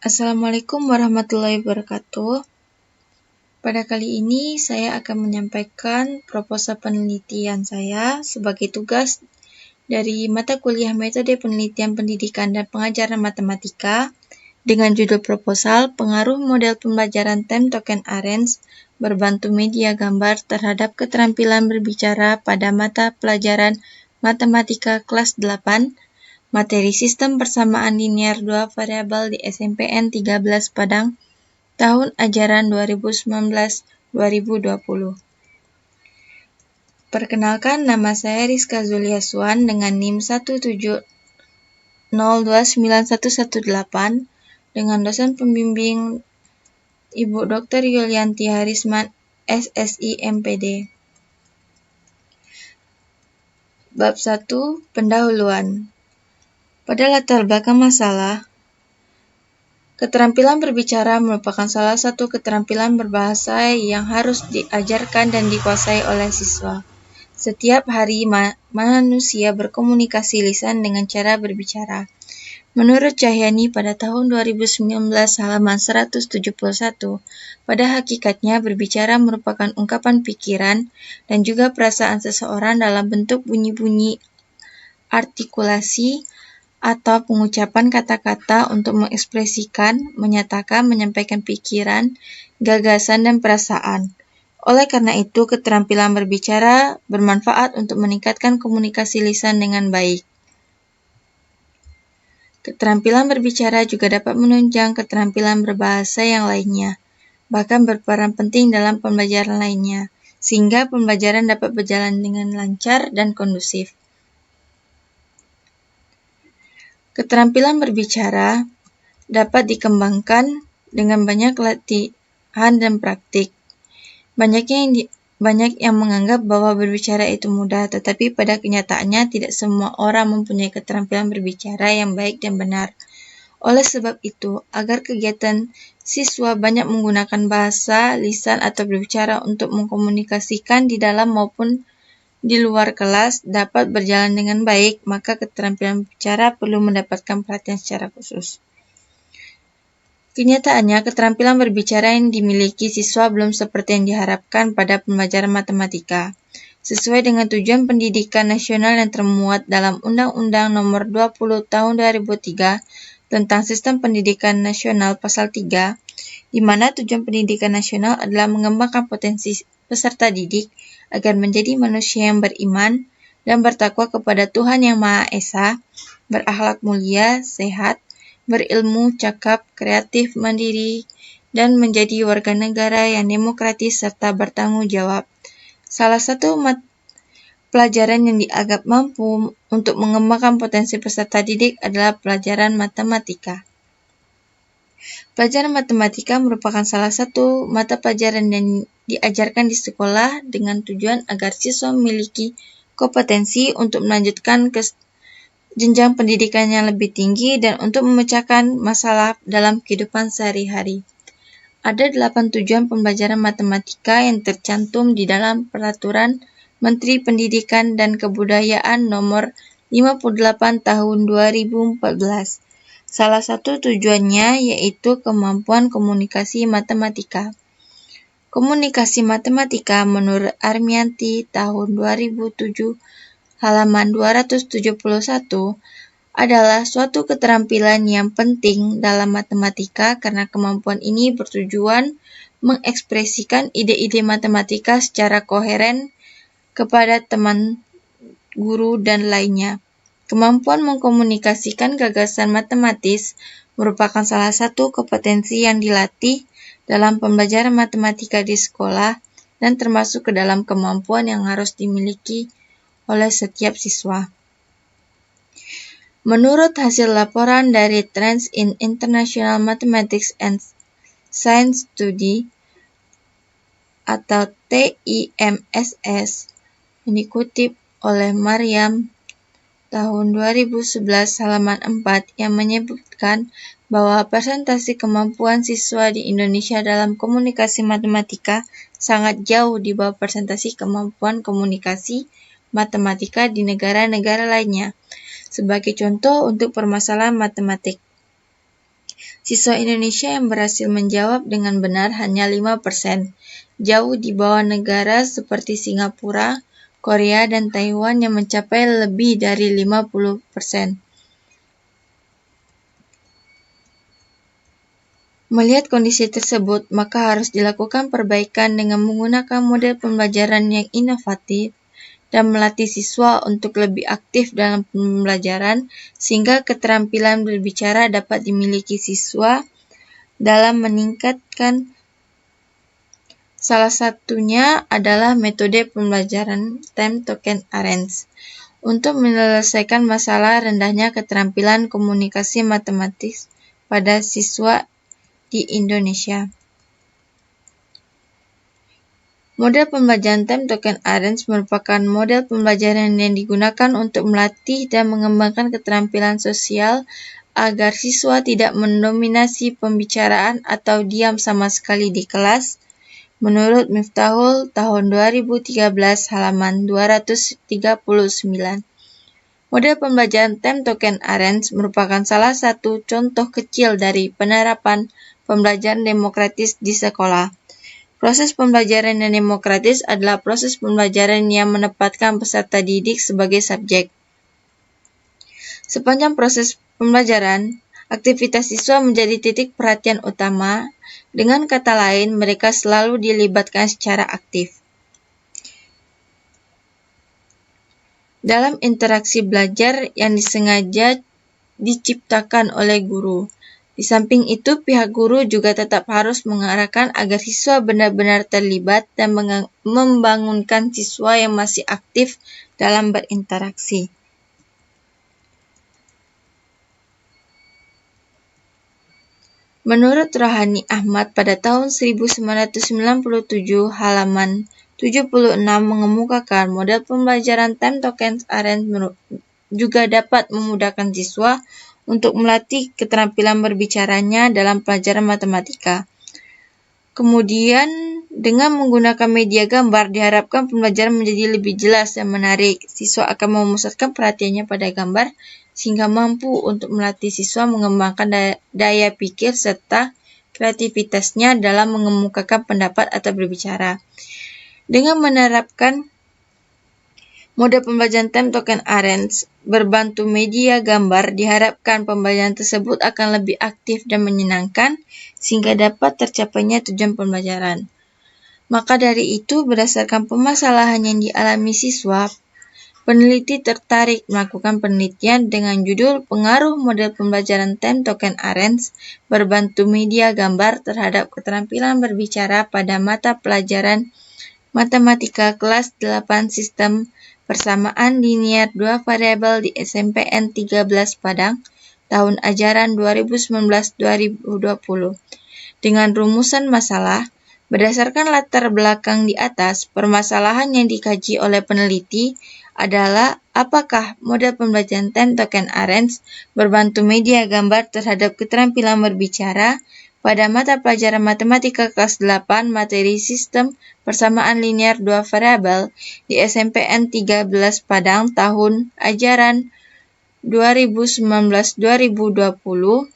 Assalamualaikum warahmatullahi wabarakatuh. Pada kali ini saya akan menyampaikan proposal penelitian saya sebagai tugas dari mata kuliah Metode Penelitian Pendidikan dan Pengajaran Matematika dengan judul proposal Pengaruh Model Pembelajaran Time Token Arrange berbantu media gambar terhadap keterampilan berbicara pada mata pelajaran Matematika kelas 8, materi Sistem Persamaan Linear 2 Variabel di SMPN 13 Padang, tahun ajaran 2019-2020. Perkenalkan, nama saya Rizka Zuliaswan dengan NIM 170291118 dengan dosen pembimbing Ibu Dr. Yulianti Harisman, SSI MPD. Bab 1. Pendahuluan. Pada latar belakang masalah, keterampilan berbicara merupakan salah satu keterampilan berbahasa yang harus diajarkan dan dikuasai oleh siswa. Setiap hari manusia berkomunikasi lisan dengan cara berbicara. Menurut Cahyani pada tahun 2019 halaman 171, pada hakikatnya berbicara merupakan ungkapan pikiran dan juga perasaan seseorang dalam bentuk bunyi-bunyi, artikulasi, atau pengucapan kata-kata untuk mengekspresikan, menyatakan, menyampaikan pikiran, gagasan, dan perasaan. Oleh karena itu, keterampilan berbicara bermanfaat untuk meningkatkan komunikasi lisan dengan baik. Keterampilan berbicara juga dapat menunjang keterampilan berbahasa yang lainnya, bahkan berperan penting dalam pembelajaran lainnya, sehingga pembelajaran dapat berjalan dengan lancar dan kondusif. Keterampilan berbicara dapat dikembangkan dengan banyak latihan dan praktik. Banyak yang menganggap bahwa berbicara itu mudah, tetapi pada kenyataannya tidak semua orang mempunyai keterampilan berbicara yang baik dan benar. Oleh sebab itu, agar kegiatan siswa banyak menggunakan bahasa, lisan, atau berbicara untuk mengkomunikasikan di dalam maupun di luar kelas dapat berjalan dengan baik, maka keterampilan berbicara perlu mendapatkan perhatian secara khusus. Kenyataannya, keterampilan berbicara yang dimiliki siswa belum seperti yang diharapkan pada pembelajaran matematika. Sesuai dengan tujuan pendidikan nasional yang termuat dalam Undang-Undang Nomor 20 Tahun 2003 tentang Sistem Pendidikan Nasional Pasal 3, di mana tujuan pendidikan nasional adalah mengembangkan potensi peserta didik agar menjadi manusia yang beriman dan bertakwa kepada Tuhan Yang Maha Esa, berakhlak mulia, sehat, berilmu, cakap, kreatif, mandiri, dan menjadi warga negara yang demokratis serta bertanggung jawab. Salah satu pelajaran yang dianggap mampu untuk mengembangkan potensi peserta didik adalah pelajaran matematika. Pelajaran matematika merupakan salah satu mata pelajaran yang diajarkan di sekolah dengan tujuan agar siswa memiliki kompetensi untuk melanjutkan ke jenjang pendidikan yang lebih tinggi dan untuk memecahkan masalah dalam kehidupan sehari-hari. Ada 8 tujuan pembelajaran matematika yang tercantum di dalam Peraturan Menteri Pendidikan dan Kebudayaan Nomor 58 Tahun 2014. Salah satu tujuannya yaitu kemampuan komunikasi matematika. Komunikasi matematika menurut Armianti tahun 2007 halaman 271 adalah suatu keterampilan yang penting dalam matematika karena kemampuan ini bertujuan mengekspresikan ide-ide matematika secara koheren kepada teman, guru, dan lainnya. Kemampuan mengkomunikasikan gagasan matematis merupakan salah satu kompetensi yang dilatih dalam pembelajaran matematika di sekolah dan termasuk ke dalam kemampuan yang harus dimiliki oleh setiap siswa. Menurut hasil laporan dari Trends in International Mathematics and Science Study atau TIMSS yang dikutip oleh Maryam tahun 2011 halaman 4 yang menyebutkan bahwa presentasi kemampuan siswa di Indonesia dalam komunikasi matematika sangat jauh di bawah presentasi kemampuan komunikasi matematika di negara-negara lainnya. Sebagai contoh untuk permasalahan matematik, Siswa Indonesia yang berhasil menjawab dengan benar hanya 5%, jauh di bawah negara seperti Singapura, Korea, dan Taiwan yang mencapai lebih dari 50%. Melihat kondisi tersebut, maka harus dilakukan perbaikan dengan menggunakan model pembelajaran yang inovatif dan melatih siswa untuk lebih aktif dalam pembelajaran sehingga keterampilan berbicara dapat dimiliki siswa dalam meningkatkan. Salah satunya adalah metode pembelajaran Time Token Arrange untuk menyelesaikan masalah rendahnya keterampilan komunikasi matematis pada siswa di Indonesia. Model pembelajaran Time Token Arrange merupakan model pembelajaran yang digunakan untuk melatih dan mengembangkan keterampilan sosial agar siswa tidak mendominasi pembicaraan atau diam sama sekali di kelas, menurut Miftahul tahun 2013 halaman 239. Model pembelajaran Time Token Arrange merupakan salah satu contoh kecil dari penerapan pembelajaran demokratis di sekolah. Proses pembelajaran yang demokratis adalah proses pembelajaran yang menempatkan peserta didik sebagai subjek. Sepanjang proses pembelajaran, aktivitas siswa menjadi titik perhatian utama. Dengan kata lain, mereka selalu dilibatkan secara aktif dalam interaksi belajar yang disengaja diciptakan oleh guru. Di samping itu, pihak guru juga tetap harus mengarahkan agar siswa benar-benar terlibat dan membangunkan siswa yang masih aktif dalam berinteraksi. Menurut Rohani Ahmad pada tahun 1997 halaman 76 mengemukakan model pembelajaran Time Token Arrange juga dapat memudahkan siswa untuk melatih keterampilan berbicaranya dalam pelajaran matematika. Kemudian, dengan menggunakan media gambar, diharapkan pembelajaran menjadi lebih jelas dan menarik. Siswa akan memusatkan perhatiannya pada gambar, sehingga mampu untuk melatih siswa mengembangkan daya pikir serta kreativitasnya dalam mengemukakan pendapat atau berbicara. Dengan menerapkan model pembelajaran Time Token Arrange berbantu media gambar, diharapkan pembelajaran tersebut akan lebih aktif dan menyenangkan sehingga dapat tercapainya tujuan pembelajaran. Maka dari itu, berdasarkan permasalahan yang dialami siswa, peneliti tertarik melakukan penelitian dengan judul Pengaruh Model Pembelajaran Time Token Arrange berbantu media gambar terhadap keterampilan berbicara pada mata pelajaran Matematika kelas 8 Sistem Persamaan Linier 2 Variabel di SMPN 13 Padang, tahun ajaran 2019-2020. Dengan rumusan masalah, berdasarkan latar belakang di atas, permasalahan yang dikaji oleh peneliti adalah apakah model pembelajaran Time Token Arrange berbantu media gambar terhadap keterampilan berbicara pada mata pelajaran Matematika kelas 8 materi Sistem Persamaan Linier 2 Variabel di SMPN 13 Padang tahun ajaran 2019-2020.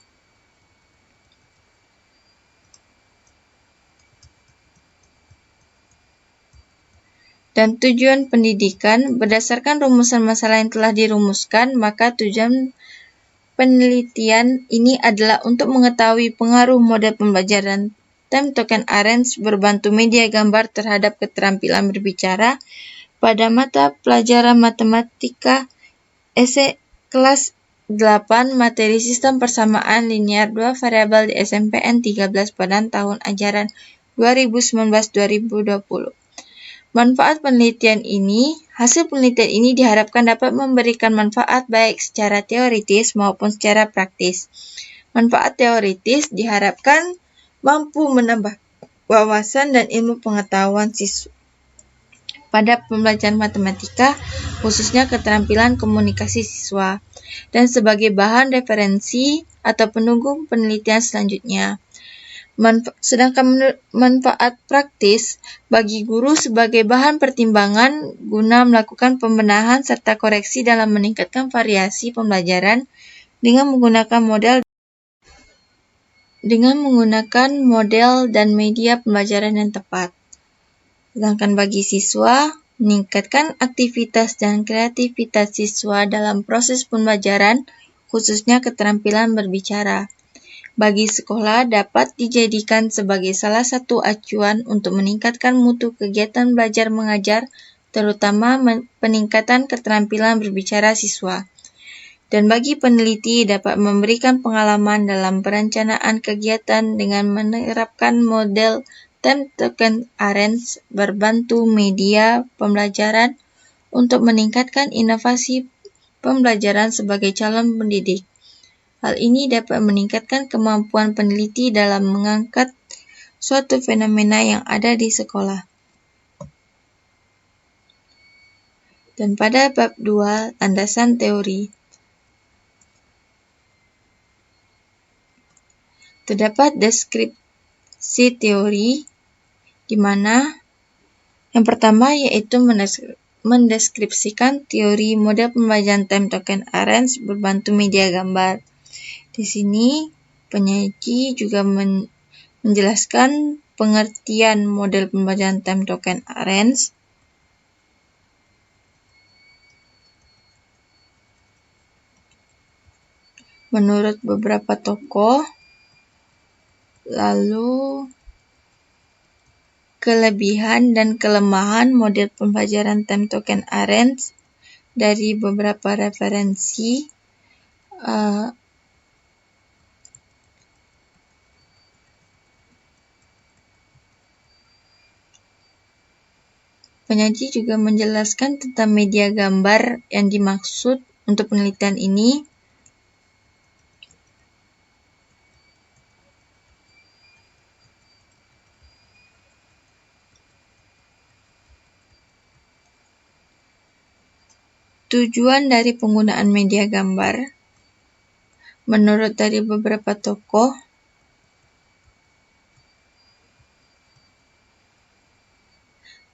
Dan tujuan pendidikan. Berdasarkan rumusan masalah yang telah dirumuskan, maka tujuan penelitian ini adalah untuk mengetahui pengaruh model pembelajaran Time Token Arrange berbantu media gambar terhadap keterampilan berbicara pada mata pelajaran Matematika kelas 8 materi Sistem Persamaan Linier 2 Variabel di SMPN 13 Padang tahun ajaran 2019-2020. Manfaat penelitian ini, hasil penelitian ini diharapkan dapat memberikan manfaat baik secara teoritis maupun secara praktis. Manfaat teoritis diharapkan mampu menambah wawasan dan ilmu pengetahuan siswa pada pembelajaran matematika, khususnya keterampilan komunikasi siswa, dan sebagai bahan referensi atau pendukung penelitian selanjutnya. Sedangkan manfaat praktis bagi guru sebagai bahan pertimbangan guna melakukan pembenahan serta koreksi dalam meningkatkan variasi pembelajaran dengan menggunakan model dengan menggunakan model dan media pembelajaran yang tepat. Sedangkan bagi siswa, meningkatkan aktivitas dan kreativitas siswa dalam proses pembelajaran, khususnya keterampilan berbicara. Bagi sekolah dapat dijadikan sebagai salah satu acuan untuk meningkatkan mutu kegiatan belajar mengajar, terutama peningkatan keterampilan berbicara siswa. Dan bagi peneliti dapat memberikan pengalaman dalam perencanaan kegiatan dengan menerapkan model Time Token Arrange berbantu media pembelajaran untuk meningkatkan inovasi pembelajaran sebagai calon pendidik. Hal ini dapat meningkatkan kemampuan peneliti dalam mengangkat suatu fenomena yang ada di sekolah. Dan pada bab 2, landasan teori, terdapat deskripsi teori, di mana yang pertama yaitu mendeskripsikan teori model pembelajaran Time Token Arrange berbantu media gambar. Di sini penyaji juga menjelaskan pengertian model pembelajaran Time Token Arrange, menurut beberapa tokoh, lalu kelebihan dan kelemahan model pembelajaran Time Token Arrange dari beberapa referensi. Penyaji juga menjelaskan tentang media gambar yang dimaksud untuk penelitian ini. Tujuan dari penggunaan media gambar, menurut dari beberapa tokoh,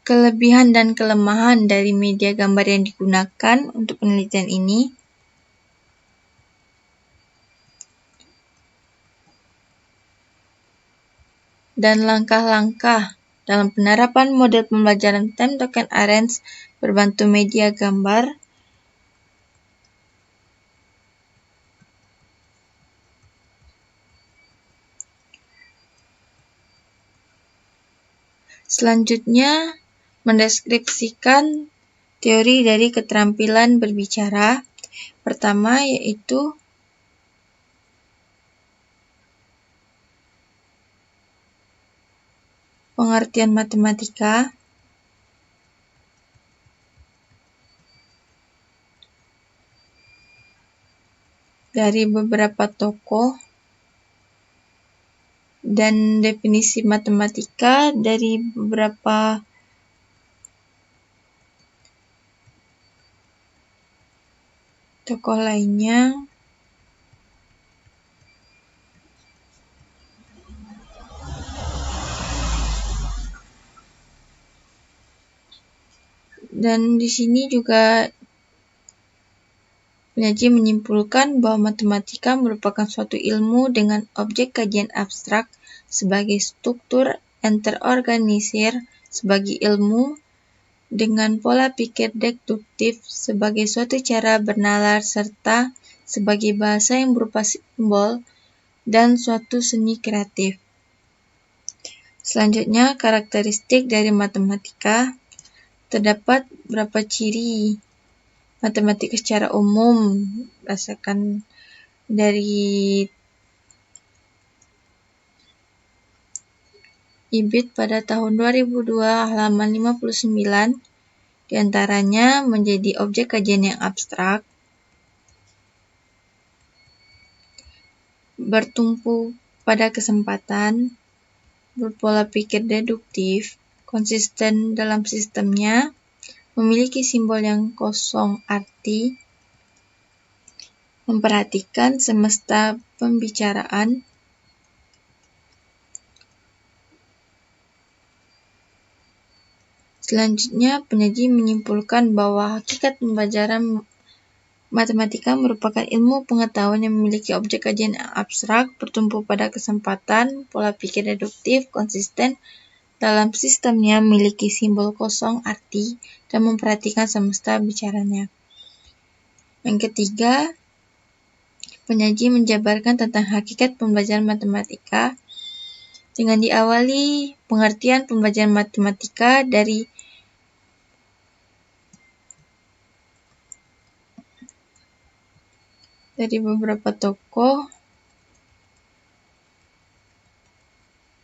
kelebihan dan kelemahan dari media gambar yang digunakan untuk penelitian ini, dan langkah-langkah dalam penerapan model pembelajaran Time Token Arrange berbantu media gambar. Selanjutnya, mendeskripsikan teori dari keterampilan berbicara. Pertama yaitu pengertian matematika. Dari beberapa tokoh, dan definisi matematika dari beberapa tokoh lainnya. Dan di sini juga penyaji menyimpulkan bahwa matematika merupakan suatu ilmu dengan objek kajian abstrak sebagai struktur yang terorganisir sebagai ilmu, dengan pola pikir deduktif sebagai suatu cara bernalar serta sebagai bahasa yang berupa simbol dan suatu seni kreatif. Selanjutnya, karakteristik dari matematika. Terdapat beberapa ciri matematika secara umum berdasarkan dari IBIT pada tahun 2002 halaman 59, diantaranya menjadi objek kajian yang abstrak, bertumpu pada kesempatan, berpola pikir deduktif, konsisten dalam sistemnya, memiliki simbol yang kosong arti, memperhatikan semesta pembicaraan, selanjutnya, penyaji menyimpulkan bahwa hakikat pembelajaran Matematika merupakan ilmu pengetahuan yang memiliki objek kajian yang abstrak, bertumpu pada kesempatan, pola pikir deduktif, konsisten dalam sistemnya, memiliki simbol kosong arti, dan memperhatikan semesta bicaranya. Yang ketiga, penyaji menjabarkan tentang hakikat pembelajaran matematika dengan diawali pengertian pembelajaran matematika dari beberapa tokoh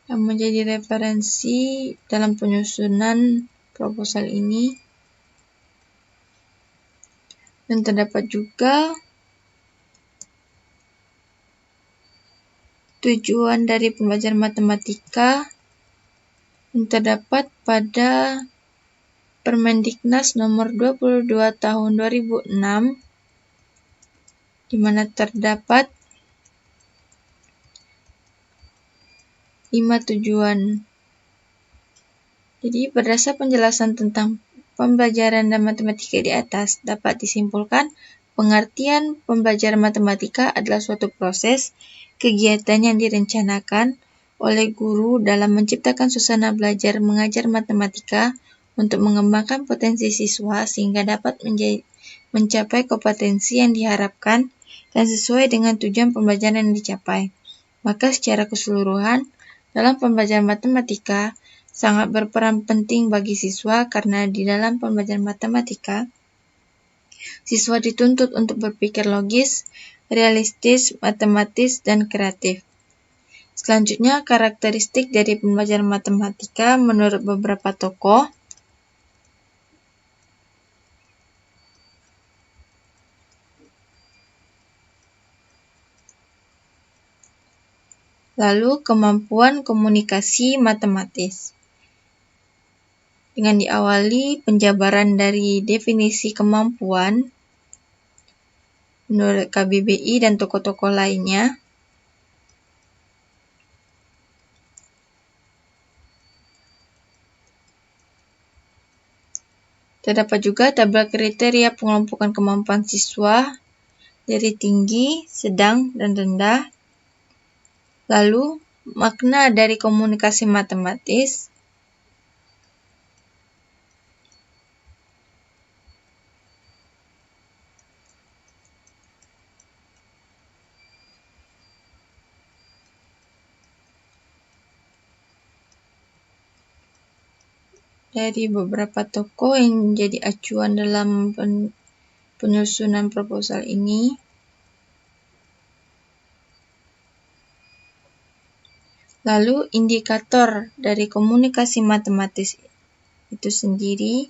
yang menjadi referensi dalam penyusunan proposal ini, dan terdapat juga tujuan dari pembelajaran matematika yang terdapat pada Permendiknas nomor 22 tahun 2006, di mana terdapat 5 tujuan. Jadi, berdasar penjelasan tentang pembelajaran dan matematika di atas, dapat disimpulkan pengertian pembelajaran matematika adalah suatu proses kegiatan yang direncanakan oleh guru dalam menciptakan suasana belajar mengajar matematika untuk mengembangkan potensi siswa sehingga dapat mencapai kompetensi yang diharapkan dan sesuai dengan tujuan pembelajaran yang dicapai. Maka secara keseluruhan, dalam pembelajaran matematika sangat berperan penting bagi siswa karena di dalam pembelajaran matematika, siswa dituntut untuk berpikir logis, realistis, matematis, dan kreatif. Selanjutnya, karakteristik dari pembelajaran matematika menurut beberapa tokoh. Lalu, kemampuan komunikasi matematis. Dengan diawali penjabaran dari definisi kemampuan menurut KBBI dan tokoh-tokoh lainnya. Terdapat juga tabel kriteria pengelompokan kemampuan siswa dari tinggi, sedang, dan rendah. Lalu, makna dari komunikasi matematis. Dari beberapa tokoh yang menjadi acuan dalam penyusunan proposal ini. Lalu, indikator dari komunikasi matematis itu sendiri.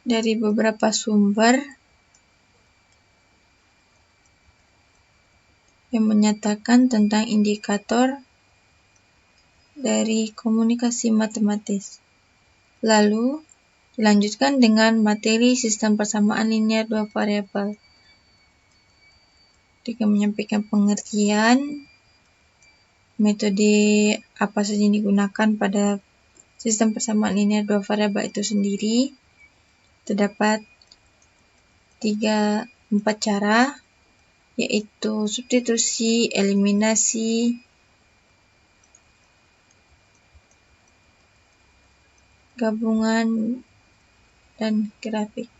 Dari beberapa sumber yang menyatakan tentang indikator dari komunikasi matematis. Lalu, dilanjutkan dengan materi sistem persamaan linear dua variabel. Dengan menyampaikan pengertian, metode apa saja yang digunakan pada sistem persamaan linear dua variabel itu sendiri. Terdapat 4 cara, yaitu substitusi, eliminasi, gabungan, dan grafik.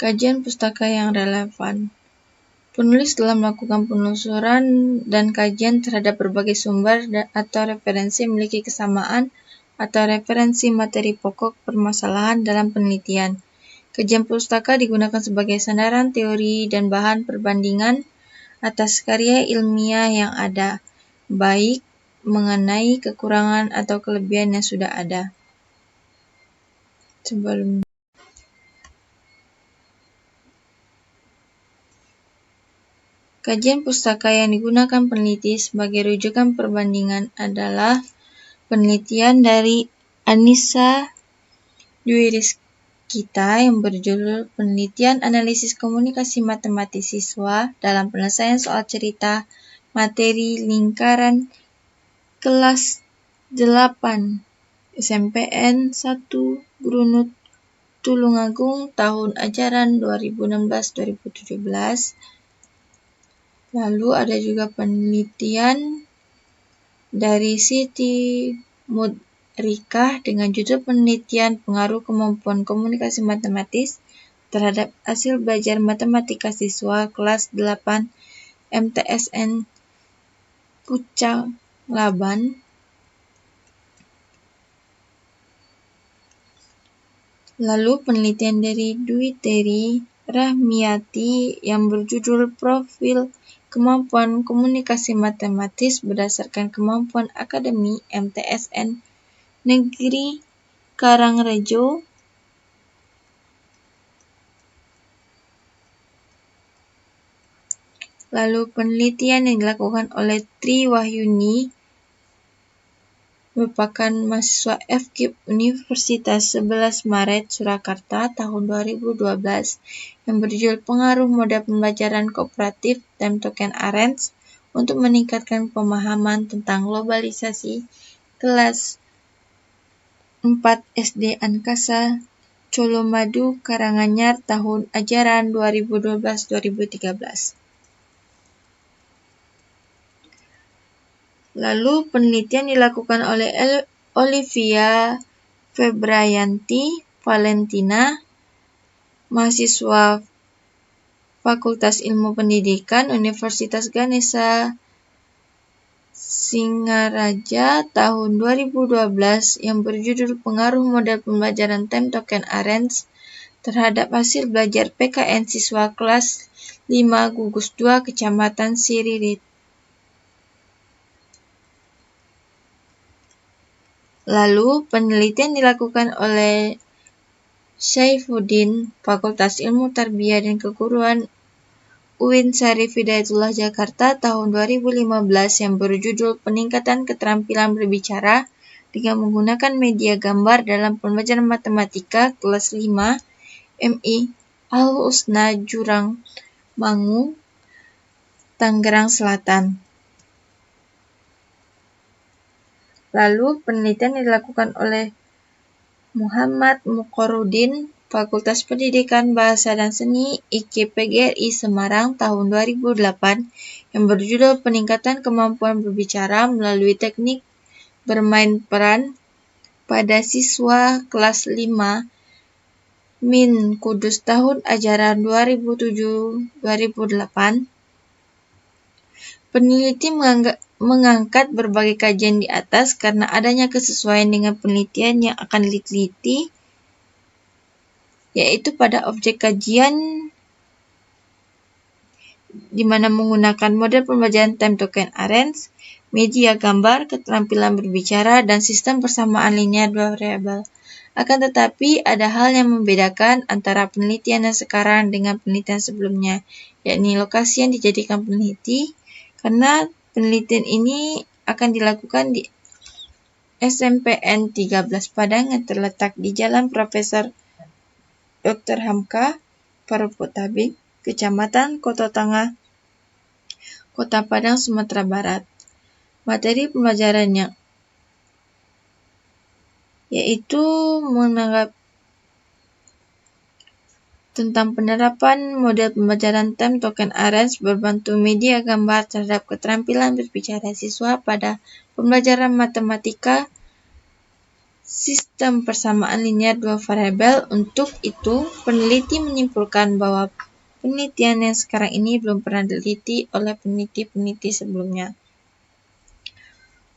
Kajian pustaka yang relevan. Penulis telah melakukan penelusuran dan kajian terhadap berbagai sumber atau referensi yang memiliki kesamaan atau referensi materi pokok permasalahan dalam penelitian. Kajian pustaka digunakan sebagai sandaran teori dan bahan perbandingan atas karya ilmiah yang ada, baik mengenai kekurangan atau kelebihan yang sudah ada. Sebelumnya. Kajian pustaka yang digunakan peneliti sebagai rujukan perbandingan adalah penelitian dari Anissa Dwirizkita yang berjudul Penelitian Analisis Komunikasi Matematis Siswa dalam Penyelesaian Soal Cerita Materi Lingkaran Kelas 8 SMPN 1 Grunut Tulungagung tahun ajaran 2016-2017. Lalu ada juga penelitian dari Siti Mudrikah dengan judul Penelitian Pengaruh Kemampuan Komunikasi Matematis terhadap hasil belajar matematika siswa kelas 8 MTSN Pucanglaban. Lalu penelitian dari Dwi Teri Rahmiati yang berjudul Profil Kemampuan Komunikasi Matematis berdasarkan Kemampuan Akademi MTSN Negeri Karangrejo. Lalu penelitian yang dilakukan oleh Tri Wahyuni merupakan mahasiswa FKIP Universitas 11 Maret Surakarta tahun 2012 yang berjudul Pengaruh Model Pembelajaran Kooperatif Time Token Arrange untuk meningkatkan pemahaman tentang globalisasi kelas 4 SD Ankasa Colomadu Karanganyar tahun ajaran 2012-2013. Lalu penelitian dilakukan oleh Olivia Febrayanti Valentina, mahasiswa Fakultas Ilmu Pendidikan Universitas Ganesha Singaraja tahun 2012 yang berjudul Pengaruh Model Pembelajaran Time Token Arrange terhadap hasil belajar PKN siswa kelas 5 Gugus 2 Kecamatan Siririt. Lalu, penelitian dilakukan oleh Syaifuddin, Fakultas Ilmu Tarbiyah dan Keguruan UIN Syarif Hidayatullah Jakarta tahun 2015 yang berjudul Peningkatan Keterampilan Berbicara dengan menggunakan media gambar dalam pembelajaran matematika kelas 5 MI Al-Husna Jurang Mangu, Tangerang Selatan. Lalu, penelitian dilakukan oleh Muhammad Muqarrudin, Fakultas Pendidikan Bahasa dan Seni IKIP PGRI Semarang tahun 2008 yang berjudul Peningkatan Kemampuan Berbicara melalui Teknik Bermain Peran pada Siswa Kelas 5 Min Kudus tahun ajaran 2007-2008. Peneliti mengangkat berbagai kajian di atas karena adanya kesesuaian dengan penelitian yang akan diteliti, yaitu pada objek kajian di mana menggunakan model pembelajaran Time Token Arrange, media gambar, keterampilan berbicara, dan sistem persamaan linear dua variabel. Akan tetapi, ada hal yang membedakan antara penelitian yang sekarang dengan penelitian sebelumnya, yakni lokasi yang dijadikan peneliti, karena penelitian ini akan dilakukan di SMPN 13 Padang yang terletak di Jalan Profesor Dr. Hamka, Paruputtabik, Kecamatan Kota Tengah, Kota Padang, Sumatera Barat. Materi pembelajarannya yaitu menganggap tentang penerapan model pembelajaran Time Token Arrange berbantu media gambar terhadap keterampilan berbicara siswa pada pembelajaran matematika sistem persamaan linear dua variabel. Untuk itu, peneliti menyimpulkan bahwa penelitian yang sekarang ini belum pernah diteliti oleh peneliti-peneliti sebelumnya.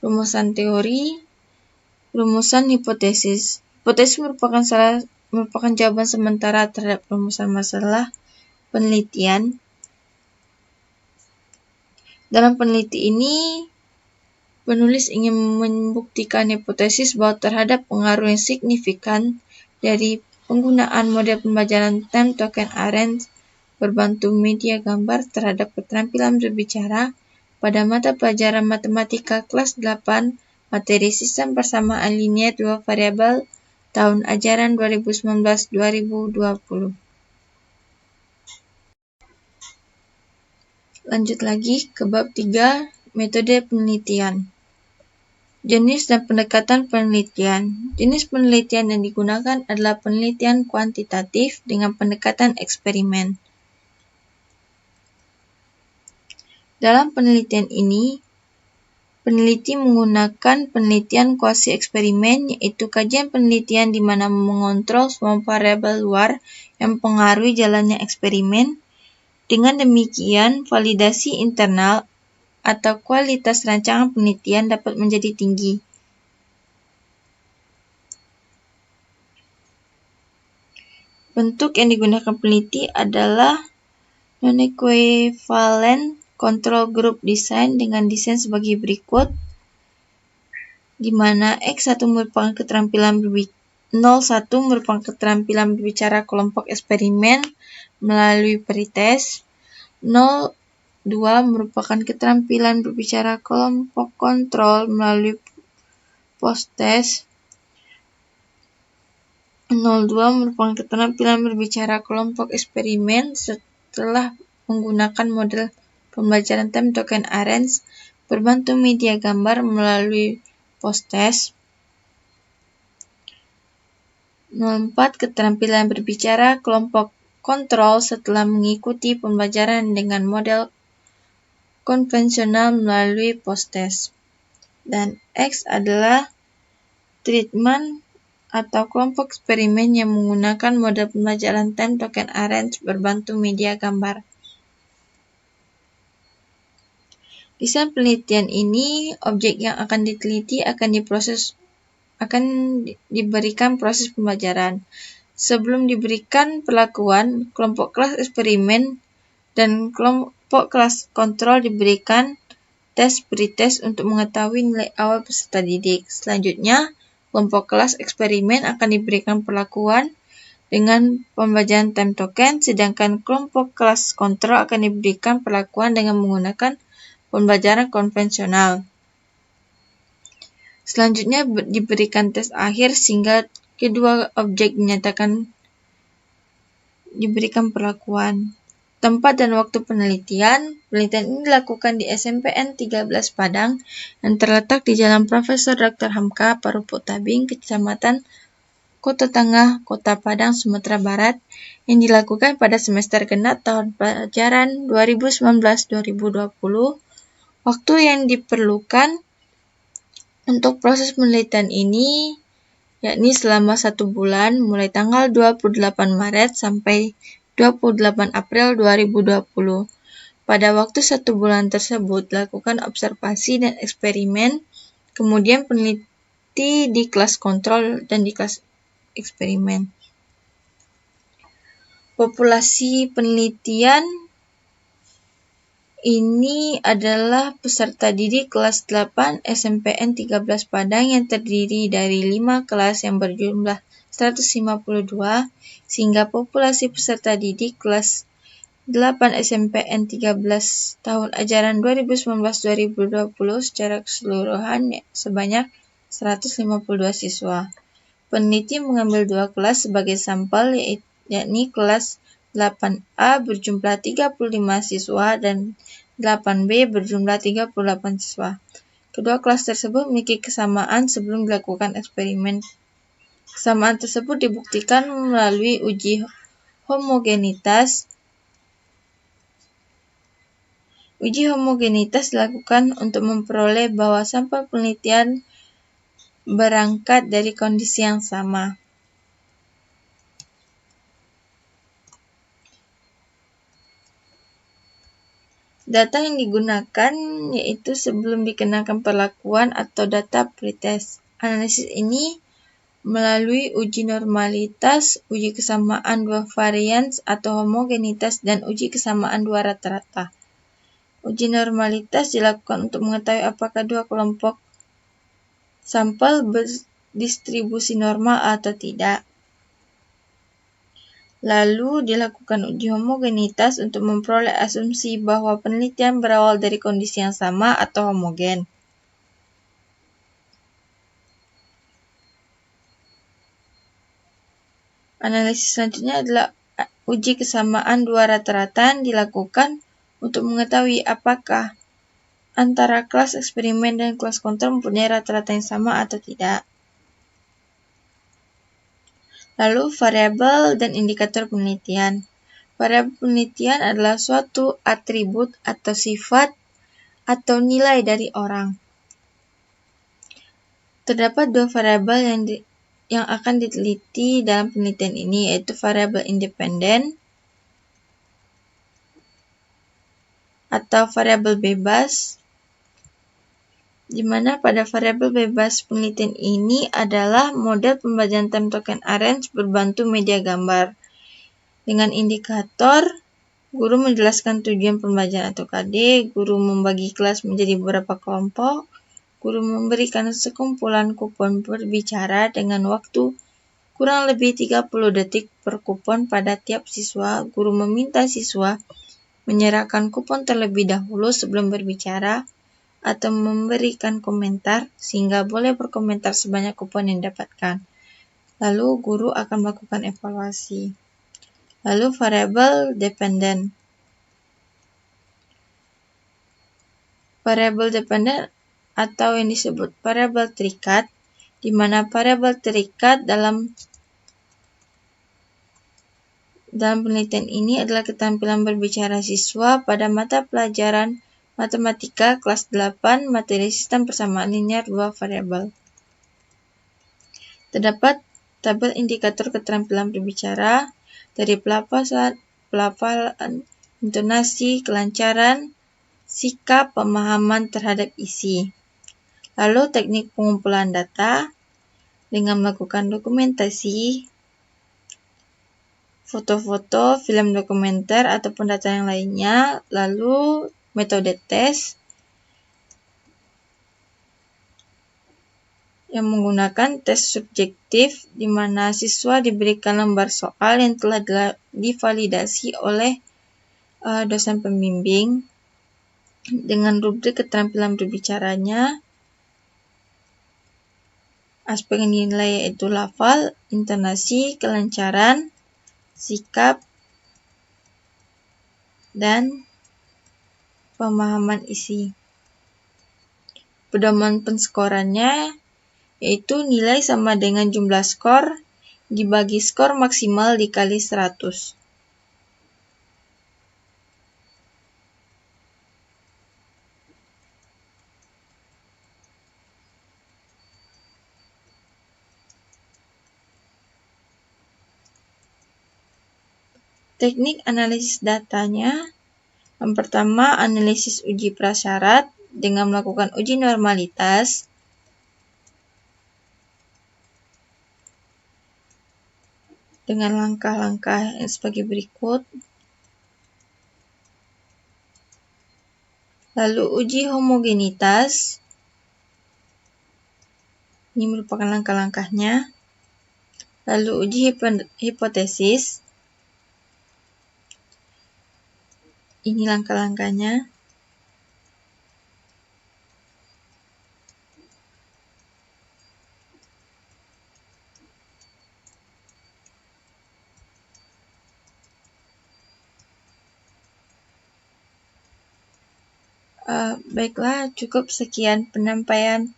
Rumusan teori, rumusan hipotesis. Hipotesis merupakan jawaban sementara terhadap rumusan masalah penelitian. Dalam peneliti ini, Penulis ingin membuktikan hipotesis bahwa terhadap pengaruh yang signifikan dari penggunaan model pembelajaran Time Token Arrange berbantu media gambar terhadap keterampilan berbicara pada mata pelajaran matematika kelas 8 materi sistem persamaan linier 2 variabel tahun ajaran 2019-2020. Lanjut lagi ke bab 3, metode penelitian. Jenis dan pendekatan penelitian. Jenis penelitian yang digunakan adalah penelitian kuantitatif dengan pendekatan eksperimen. Dalam penelitian ini, peneliti menggunakan penelitian kuasi eksperimen, yaitu kajian penelitian di mana mengontrol semua variabel luar yang mempengaruhi jalannya eksperimen. Dengan demikian, validasi internal atau kualitas rancangan penelitian dapat menjadi tinggi. Bentuk yang digunakan peneliti adalah non-equivalent control group design dengan desain sebagai berikut, di mana X1 merupakan keterampilan 01 merupakan keterampilan berbicara kelompok eksperimen melalui pretest, 02 merupakan keterampilan berbicara kelompok kontrol melalui post-test, 02 merupakan keterampilan berbicara kelompok eksperimen setelah menggunakan model pembelajaran Time Token Arrange berbantu media gambar melalui post-test. 04 keterampilan berbicara kelompok kontrol setelah mengikuti pembelajaran dengan model konvensional melalui post-test. Dan X adalah treatment atau kelompok eksperimen yang menggunakan model pembelajaran Time Token Arrange berbantu media gambar. Desain penelitian ini, objek yang akan diteliti akan diberikan proses pembelajaran. Sebelum diberikan perlakuan, kelompok kelas eksperimen dan kelompok kelas kontrol diberikan tes pretest untuk mengetahui nilai awal peserta didik. Selanjutnya, kelompok kelas eksperimen akan diberikan perlakuan dengan pembelajaran time token, sedangkan kelompok kelas kontrol akan diberikan perlakuan dengan menggunakan pembelajaran konvensional. Selanjutnya diberikan tes akhir sehingga kedua objek dinyatakan diberikan perlakuan. Tempat dan waktu penelitian. Penelitian ini dilakukan di SMPN 13 Padang yang terletak di Jalan Profesor Dr. Hamka, Parupuk Tabing, Kecamatan Kota Tengah, Kota Padang, Sumatera Barat, yang dilakukan pada semester genap tahun pelajaran 2019-2020. Waktu yang diperlukan untuk proses penelitian ini yakni selama 1 bulan mulai tanggal 28 Maret sampai 28 April 2020. Pada waktu 1 bulan tersebut dilakukan observasi dan eksperimen, kemudian peneliti di kelas kontrol dan di kelas eksperimen. Populasi penelitian ini adalah peserta didik kelas 8 SMPN 13 Padang yang terdiri dari 5 kelas yang berjumlah 152, sehingga populasi peserta didik kelas 8 SMPN 13 tahun ajaran 2019-2020 secara keseluruhan sebanyak 152 siswa. Peneliti mengambil 2 kelas sebagai sampel, yakni kelas 8A berjumlah 35 siswa dan 8B berjumlah 38 siswa. Kedua kelas tersebut memiliki kesamaan sebelum dilakukan eksperimen. Kesamaan tersebut dibuktikan melalui uji homogenitas. Uji homogenitas dilakukan untuk memperoleh bahwa sampel penelitian berangkat dari kondisi yang sama. Data yang digunakan yaitu sebelum dikenakan perlakuan atau data pretest. Analisis ini melalui uji normalitas, uji kesamaan dua varians atau homogenitas, dan uji kesamaan dua rata-rata. Uji normalitas dilakukan untuk mengetahui apakah dua kelompok sampel berdistribusi normal atau tidak. Lalu dilakukan uji homogenitas untuk memperoleh asumsi bahwa penelitian berawal dari kondisi yang sama atau homogen. Analisis selanjutnya adalah uji kesamaan dua rata-rata yang dilakukan untuk mengetahui apakah antara kelas eksperimen dan kelas kontrol mempunyai rata-rata yang sama atau tidak. Lalu, variabel dan indikator penelitian. Variabel penelitian adalah suatu atribut atau sifat atau nilai dari orang. Terdapat dua variabel yang akan diteliti dalam penelitian ini, yaitu variabel independen atau variabel bebas, di mana pada variabel bebas penelitian ini adalah model pembacaan time token arrange berbantu media gambar. Dengan indikator, guru menjelaskan tujuan pembacaan atau KD, guru membagi kelas menjadi beberapa kelompok, guru memberikan sekumpulan kupon berbicara dengan waktu kurang lebih 30 detik per kupon pada tiap siswa. Guru meminta siswa menyerahkan kupon terlebih dahulu sebelum berbicara atau memberikan komentar, sehingga boleh berkomentar sebanyak kupon yang didapatkan. Lalu guru akan melakukan evaluasi. Lalu variabel dependen. Variabel dependen atau yang disebut variabel terikat, di mana variabel terikat dalam penelitian ini adalah keterampilan berbicara siswa pada mata pelajaran matematika kelas 8 materi sistem persamaan linear dua variabel. Terdapat tabel indikator keterampilan berbicara dari pelafalan, intonasi, kelancaran, sikap, pemahaman terhadap isi. Lalu teknik pengumpulan data dengan melakukan dokumentasi, foto-foto, film dokumenter, ataupun data yang lainnya. Lalu metode tes yang menggunakan tes subjektif, di mana siswa diberikan lembar soal yang telah divalidasi oleh dosen pembimbing dengan rubrik keterampilan berbicaranya. Aspek yang dinilai yaitu lafal, intonasi, kelancaran, sikap, dan pemahaman isi. Pedoman penskorannya yaitu nilai sama dengan jumlah skor dibagi skor maksimal dikali 100. Teknik analisis datanya, yang pertama analisis uji prasyarat dengan melakukan uji normalitas. Dengan langkah-langkah yang sebagai berikut. Lalu uji homogenitas. Ini merupakan langkah-langkahnya. Lalu uji hipotesis. Ini langkah-langkahnya. Baiklah, cukup sekian penyampaian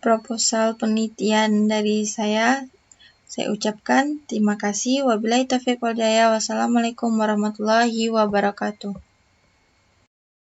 proposal penelitian dari saya. Saya ucapkan terima kasih. Wabillahi taufiq wal hidayah. Wassalamualaikum warahmatullahi wabarakatuh.